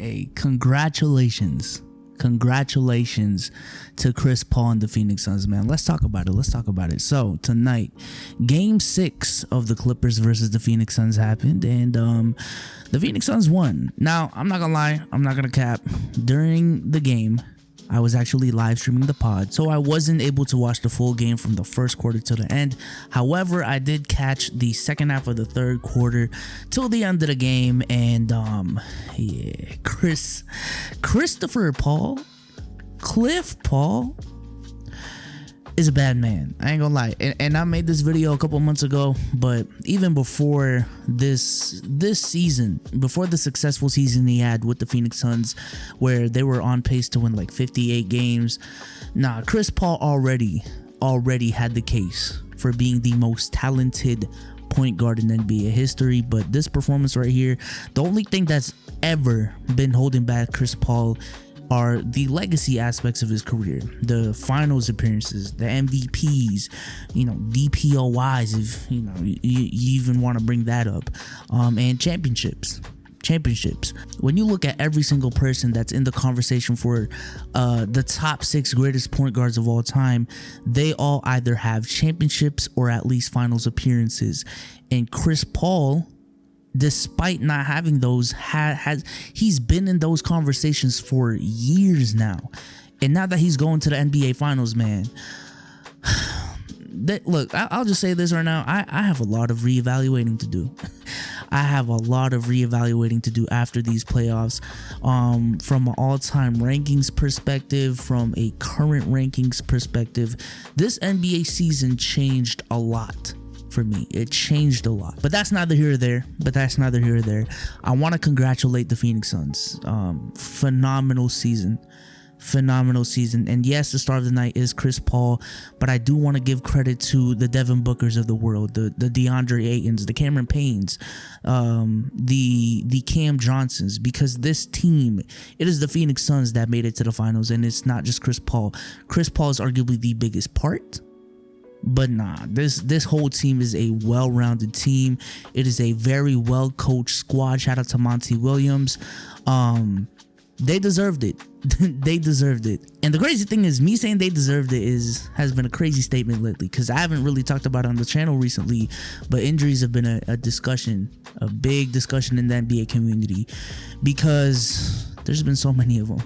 Hey, congratulations to Chris Paul and the Phoenix Suns, man. Let's talk about it. So tonight, game 6 of the Clippers versus the Phoenix Suns happened, and the Phoenix Suns won. Now, I'm not gonna lie, I'm not gonna cap. During the game, I was actually live streaming the pod, so I wasn't able to watch the full game from the first quarter to the end. However, I did catch the second half of the third quarter till the end of the game, and yeah, Cliff Paul is a bad man. I ain't gonna lie. And I made this video a couple months ago, but even before this season, before the successful season he had with the Phoenix Suns, where they were on pace to win like 58 games, Chris Paul already had the case for being the most talented point guard in NBA history. But this performance right here, the only thing that's ever been holding back Chris Paul are the legacy aspects of his career, the finals appearances, the MVPs, DPOYs, if you even want to bring that up, and championships. When you look at every single person that's in the conversation for the top 6 greatest point guards of all time, they all either have championships or at least finals appearances. And Chris Paul, despite not having those, he's been in those conversations for years now. And now that he's going to the NBA Finals, man, look, I'll just say this right now. I have a lot of reevaluating to do. I have a lot of reevaluating to do after these playoffs, from an all-time rankings perspective, from a current rankings perspective. This NBA season changed a lot for me. It changed a lot, but that's neither here or there. I want to congratulate the Phoenix Suns. Phenomenal season. And yes, the star of the night is Chris Paul, but I do want to give credit to the Devin Bookers of the world, the DeAndre Aytons, the Cameron Paynes, the Cam Johnsons, because this team, it is the Phoenix Suns that made it to the finals, and it's not just Chris Paul. Chris Paul is arguably the biggest part, but this whole team is a well-rounded team. It is a very well-coached squad. Shout out to Monty Williams. They deserved it. They deserved it. And the crazy thing is, me saying they deserved it has been a crazy statement lately, because I haven't really talked about it on the channel recently, but injuries have been a big discussion in the NBA community, because there's been so many of them.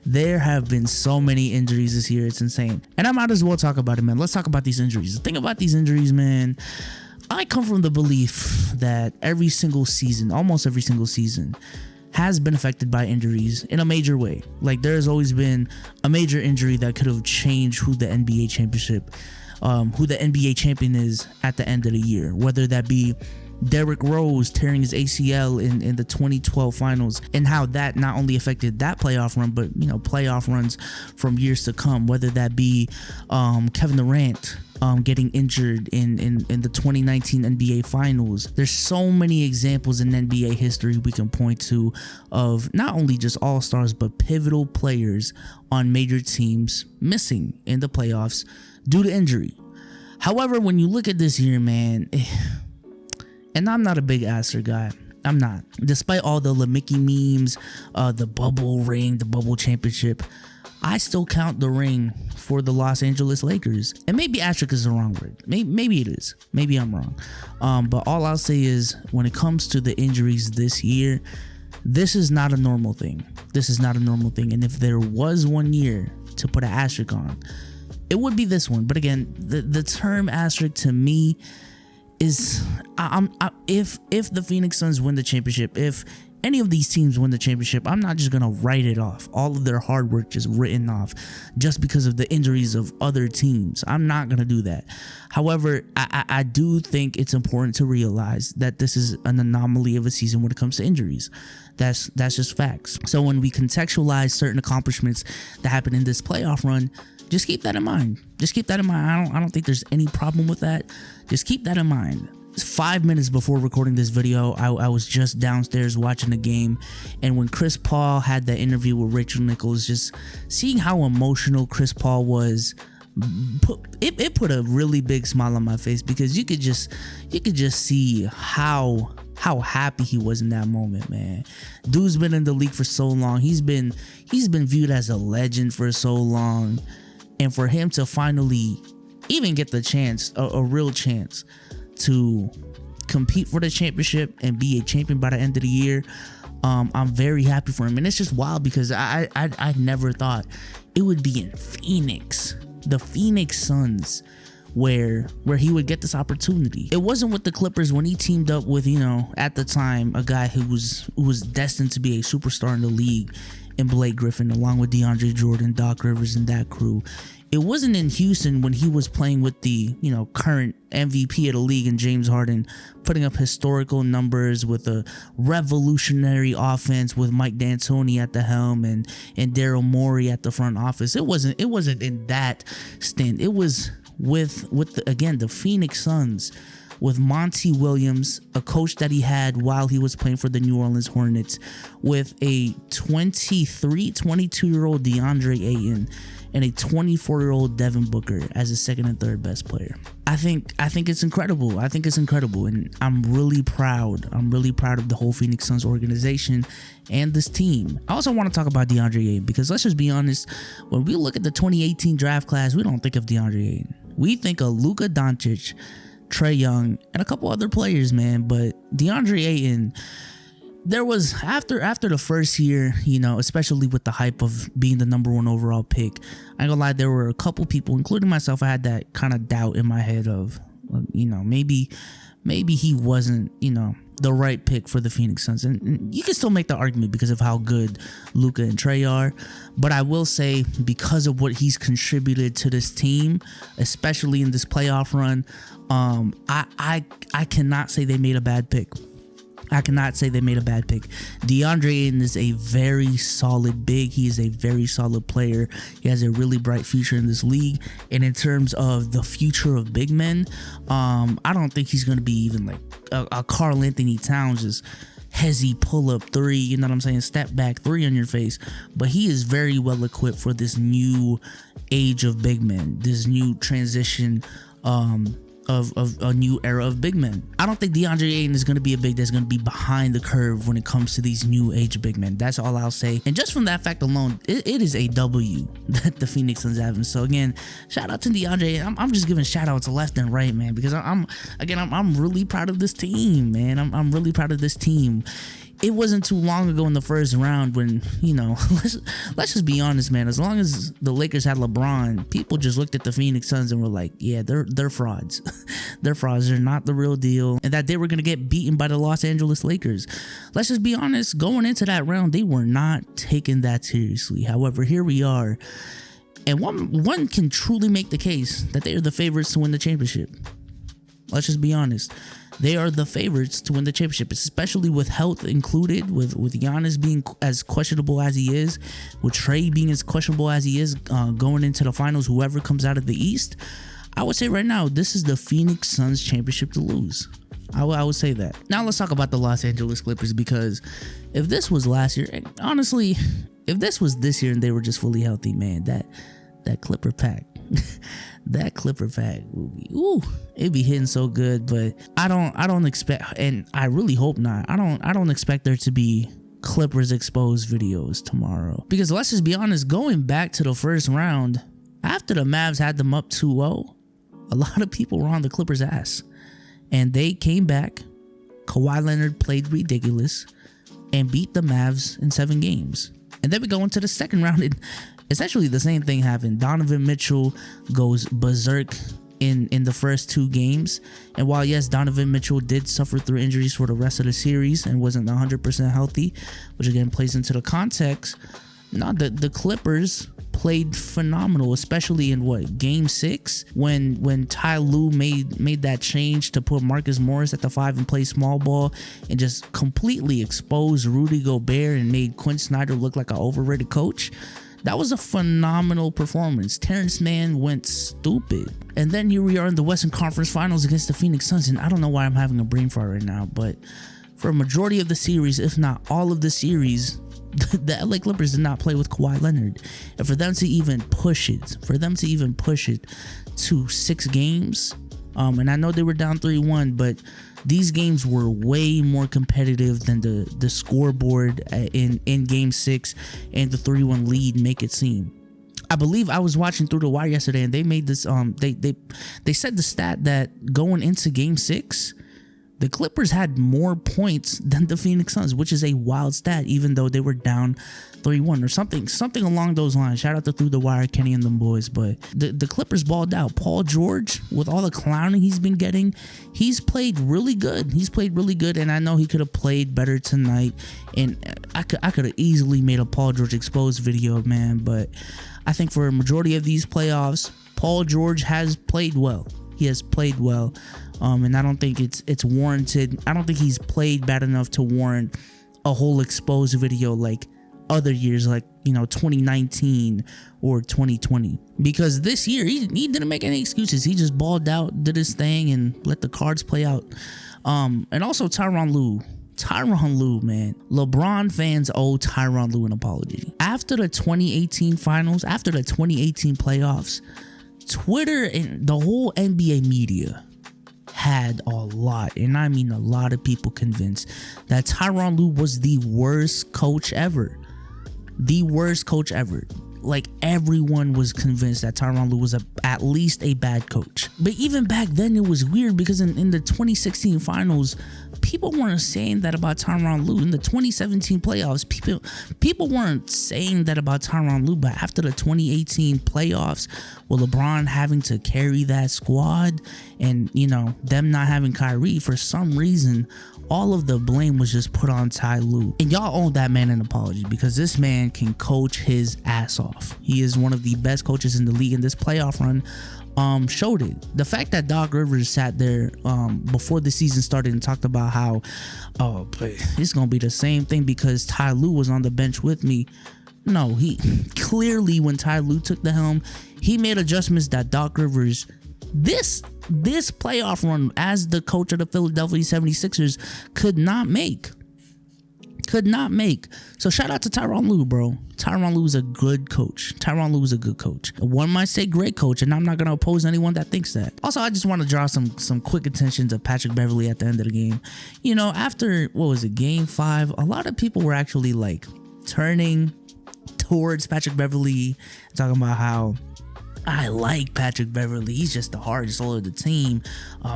There have been so many injuries this year. It's insane. And I might as well talk about it, man. Let's talk about these injuries. The thing about these injuries, man, I come from the belief that almost every single season, has been affected by injuries in a major way. Like, there's always been a major injury that could have changed who the NBA champion is at the end of the year, whether that be Derrick Rose tearing his ACL in the 2012 finals, and how that not only affected that playoff run, but playoff runs from years to come, whether that be Kevin Durant getting injured in the 2019 NBA Finals. There's so many examples in NBA history we can point to of not only just all-stars, but pivotal players on major teams missing in the playoffs due to injury. However, when you look at this year, man, and I'm not a big Aster guy. I'm not. Despite all the Mickey memes, the bubble ring, the bubble championship, I still count the ring for the Los Angeles Lakers. And maybe asterisk is the wrong word. Maybe it is. Maybe I'm wrong. But all I'll say is, when it comes to the injuries this year, this is not a normal thing. And if there was one year to put an asterisk on, it would be this one. But again, the term asterisk to me is, if the Phoenix Suns win the championship, if any of these teams win the championship, I'm not just gonna write it off, all of their hard work just written off, just because of the injuries of other teams. I'm not gonna do that. However, I do think it's important to realize that this is an anomaly of a season when it comes to injuries. That's just facts. So when we contextualize certain accomplishments that happen in this playoff run, just keep that in mind. I don't think there's any problem with that. Just keep that in mind. 5 minutes before recording this video, I was just downstairs watching the game, and when Chris Paul had that interview with Rachel Nichols, just seeing how emotional Chris Paul was, it put a really big smile on my face, because you could just see how how happy he was in that moment, man. Dude's been in the league for so long. He's been viewed as a legend for so long. And for him to finally even get the chance, a real chance to compete for the championship and be a champion by the end of the year, I'm very happy for him. And it's just wild because I never thought it would be in Phoenix, the Phoenix Suns, where he would get this opportunity. It wasn't with the Clippers when he teamed up with, you know, at the time, a guy who was destined to be a superstar in the league in Blake Griffin, along with DeAndre Jordan, Doc Rivers, and that crew. It wasn't in Houston when he was playing with the, you know, current MVP of the league and James Harden, putting up historical numbers with a revolutionary offense with Mike D'Antoni at the helm and Daryl Morey at the front office. It wasn't in that stint. It was with the Phoenix Suns, with Monty Williams, a coach that he had while he was playing for the New Orleans Hornets, with a 22-year-old DeAndre Ayton and a 24-year-old Devin Booker as a second and third best player. I think it's incredible. I think it's incredible, and I'm really proud. I'm really proud of the whole Phoenix Suns organization and this team. I also want to talk about DeAndre Ayton because let's just be honest, when we look at the 2018 draft class, we don't think of DeAndre Ayton. We think of Luka Doncic, Trae Young, and a couple other players, man. But DeAndre Ayton, there was after the first year, you know, especially with the hype of being the #1 overall pick, I ain't gonna lie, there were a couple people, including myself, I had that kind of doubt in my head of, you know, maybe he wasn't, you know, the right pick for the Phoenix Suns. And you can still make the argument because of how good Luka and Trae are. But I will say, because of what he's contributed to this team, especially in this playoff run, I cannot say they made a bad pick. I cannot say they made a bad pick. DeAndre Ayton is a very solid big. He is a very solid player. He has a really bright future in this league. And in terms of the future of big men, I don't think he's going to be even like a Karl Anthony Towns, just hezzy pull-up three, you know what I'm saying, step back three on your face. But he is very well equipped for this new age of big men, this new transition of a new era of big men. I don't think DeAndre Ayton is going to be a big that's going to be behind the curve when it comes to these new age big men. That's all I'll say. And just from that fact alone, it is a W that the Phoenix Suns have. And so again, shout out to DeAndre Ayton. I'm just giving shout outs left and right, man, because I'm really proud of this team, man. I'm really proud of this team. It wasn't too long ago in the first round when, you know, let's just be honest, man. As long as the Lakers had LeBron, people just looked at the Phoenix Suns and were like, yeah, they're frauds. They're frauds. They're not the real deal. And that they were going to get beaten by the Los Angeles Lakers. Let's just be honest. Going into that round, they were not taking that seriously. However, here we are. And one can truly make the case that they are the favorites to win the championship. Let's just be honest. They are the favorites to win the championship, especially with health included, with Giannis being as questionable as he is, with Trae being as questionable as he is going into the finals, whoever comes out of the East. I would say right now, this is the Phoenix Suns championship to lose. I would say that. Now let's talk about the Los Angeles Clippers, because if this was last year, and honestly, if this was this year and they were just fully healthy, man, that Clipper pack. That Clipper pack would be, it'd be hitting so good. But I don't expect, and I really hope not. I don't expect there to be Clippers exposed videos tomorrow, because let's just be honest, going back to the first round, after the Mavs had them up 2-0, a lot of people were on the Clippers' ass, and they came back. Kawhi Leonard played ridiculous and beat the Mavs in 7 games. And then we go into the second round, and essentially the same thing happened. Donovan Mitchell goes berserk in the first 2 games. And while, yes, Donovan Mitchell did suffer through injuries for the rest of the series and wasn't 100% healthy, which again plays into the context, the Clippers played phenomenal, especially in game 6 when Ty Lue made that change to put Marcus Morris at the 5 and play small ball and just completely exposed Rudy Gobert and made Quinn Snyder look like an overrated coach. That was a phenomenal performance. Terrence Mann went stupid. And then here we are in the Western Conference Finals against the Phoenix Suns, and I don't know why I'm having a brain fart right now, but for a majority of the series, if not all of the series, the LA Clippers did not play with Kawhi Leonard. And for them to even push it to 6 games, And I know they were down 3-1, but these games were way more competitive than the scoreboard in Game 6 and the 3-1 lead make it seem. I believe I was watching Through the Wire yesterday, and they made this they said the stat that going into Game 6, the Clippers had more points than the Phoenix Suns, which is a wild stat, even though they were down 3-1 or something along those lines. Shout out to Through the Wire, Kenny and them boys. But the Clippers balled out. Paul George, with all the clowning he's been getting, he's played really good. And I know he could have played better tonight. And I could have easily made a Paul George exposed video, man. But I think for a majority of these playoffs, Paul George has played well. He has played well. And I don't think it's warranted. I don't think he's played bad enough to warrant a whole exposed video like other years, like, you know, 2019 or 2020. Because this year he didn't make any excuses. He just balled out, did his thing, and let the cards play out. And also Tyronn Lue, man. LeBron fans owe Tyronn Lue an apology. After the 2018 finals, after the 2018 playoffs, Twitter and the whole NBA media had a lot, and I mean a lot of people convinced that Tyronn Lue was the worst coach ever. The worst coach ever. Like, everyone was convinced that Tyronn Lue was at least a bad coach. But even back then, it was weird because in the 2016 finals, people weren't saying that about Tyronn Lue. In the 2017 playoffs, people weren't saying that about Tyronn Lue. But after the 2018 playoffs, with LeBron having to carry that squad and, you know, them not having Kyrie, for some reason, all of the blame was just put on Ty Lue. And y'all owe that man an apology, because this man can coach his ass off. He is one of the best coaches in the league, and this playoff run showed it. The fact that Doc Rivers sat there before the season started and talked about how, oh, it's gonna be the same thing because Ty Lue was on the bench with me. No, he clearly, when Ty Lue took the helm, he made adjustments that Doc Rivers, this playoff run as the coach of the Philadelphia 76ers, could not make. So shout out to Tyronn Lue, bro. Tyronn Lue is a good coach. One might say great coach, and I'm not gonna oppose anyone that thinks that. Also, I just want to draw some quick attention to Patrick Beverley at the end of the game. You know, after, what was it, Game 5, a lot of people were actually like turning towards Patrick Beverley, talking about how I like Patrick Beverley. He's just the heart and soul of the team.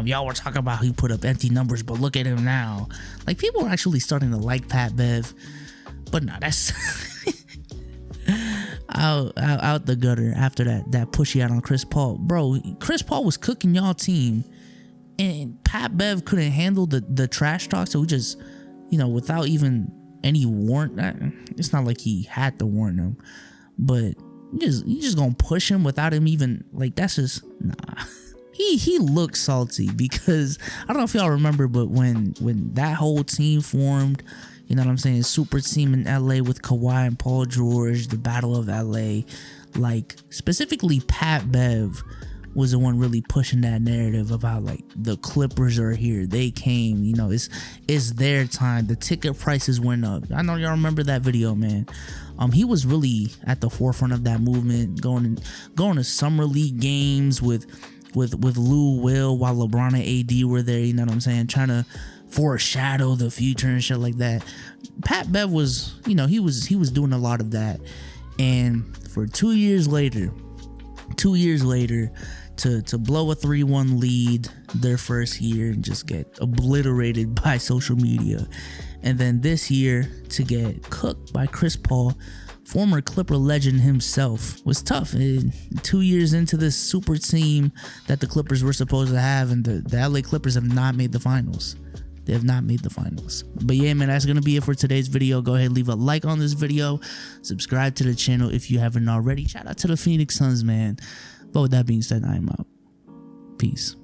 Y'all were talking about he put up empty numbers, but look at him now. Like, people are actually starting to like Pat Bev. But no, that's out the gutter after that push he had on Chris Paul. Bro, Chris Paul was cooking y'all team, and Pat Bev couldn't handle the trash talk, so he just, you know, without even any warrant, it's not like he had to warn him, but you just gonna push him without him even, like, that's just, nah. He looked salty because I don't know if y'all remember, but when that whole team formed, you know what I'm saying, super team in LA with Kawhi and Paul George, the Battle of LA, like, specifically Pat Bev was the one really pushing that narrative about, like, the Clippers are here, they came, you know, it's their time, the ticket prices went up. I know y'all remember that video, man. He was really at the forefront of that movement, going to summer league games with Lou Will while LeBron and AD were there, you know what I'm saying, trying to foreshadow the future and shit like that. Pat Bev was, you know, he was doing a lot of that. And for 2 years later to blow a 3-1 lead their first year and just get obliterated by social media, and then this year to get cooked by Chris Paul, former Clipper legend himself, was tough. 2 years into this super team that the Clippers were supposed to have, and the LA Clippers have not made the finals. They have not made the finals. But yeah, man, that's gonna be it for today's video. Go ahead, leave a like on this video, subscribe to the channel if you haven't already. Shout out to the Phoenix Suns, man. But with that being said, I'm out. Peace.